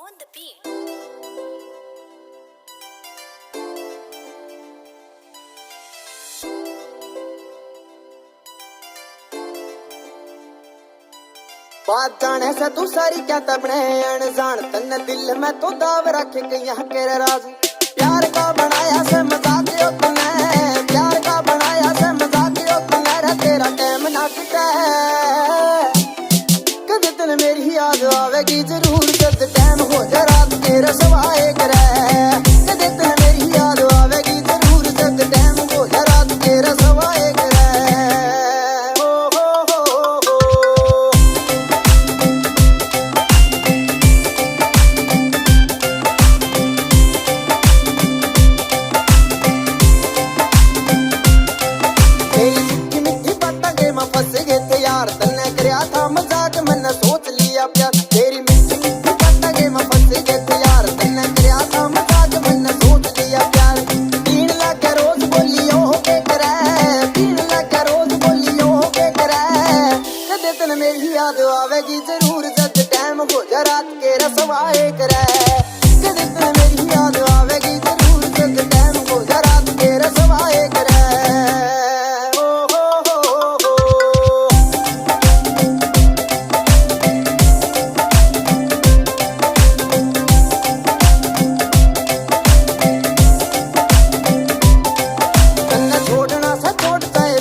on the beat. बात जाने से तू सारी क्या तबने अनजान तन्ने दिल में तो दाव रख गई केरे राज प्यार का बनाया से मजाक यो तूने प्यार का बनाया से मजाक यो तूने रे तेरा टाइम ना किता कद दिन मेरी याद आवेगी जरूर जब टाइम हो जा रात तेरे सवाए करे कद दिन मेरी याद आवेगी जरूर जब टाइम हो जा रात तेरे सवाए करे तेरी मीठी मीठी बातें के मैं फंस गई थी यार तन्ने करया था मजाक मैंने सोच लिया प्यार पीण लगे रोज बोलियो के करे पीण लगे रोज बोलियो के करे कदे तन मेरी याद आवेगी जरूर जब टाइम हो जा रात के रसवाए करे कदे तन मेरी याद आवेगी जरूर जब टाइम हो जा रात के रसवाए करे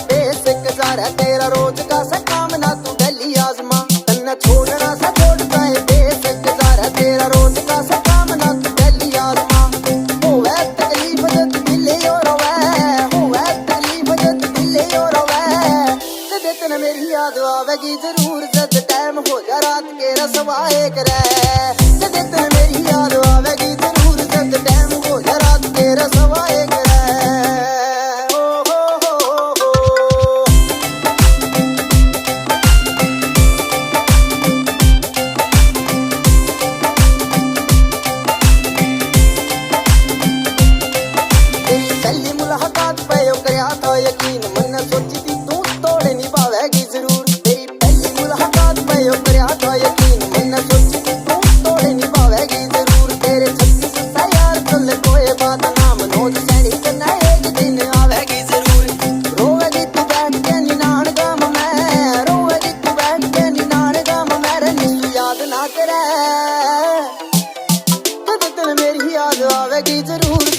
तेरा रोज का सा काम ना तू गली आजमा तन्ने छोड़ना सा छोड़ता है बेसकदार है तेरा रोज का सा काम ना तू गली आजमा होवे तकलीफ जद दिले और होवे तकलीफ जद दिले और कदे तन मेरी याद आवेगी जरूर जब टाइम हो जा रात के रसवाए करे कदे तन मेरी याद आवेगी जरूर जब टाइम हो जा रात के रसवाए करे यकीन मैंने सोची थी तू तोड़ निभावेगी जरूर तेरी पहली मुलाकात पे यो करया था यकीन मैंने सोची थी तू तोड़ निभावेगी जरूर तेरे 36 सा यार चल कोई बात ना मनोज सैनी करना एक दिन आवेगी जरूर रोवेगी तू बैठ के निनान गम में रोवेगी तू बैठ के निनान गम मेरे नीलू याद ना करे कद तन मेरी याद आवेगी जरूर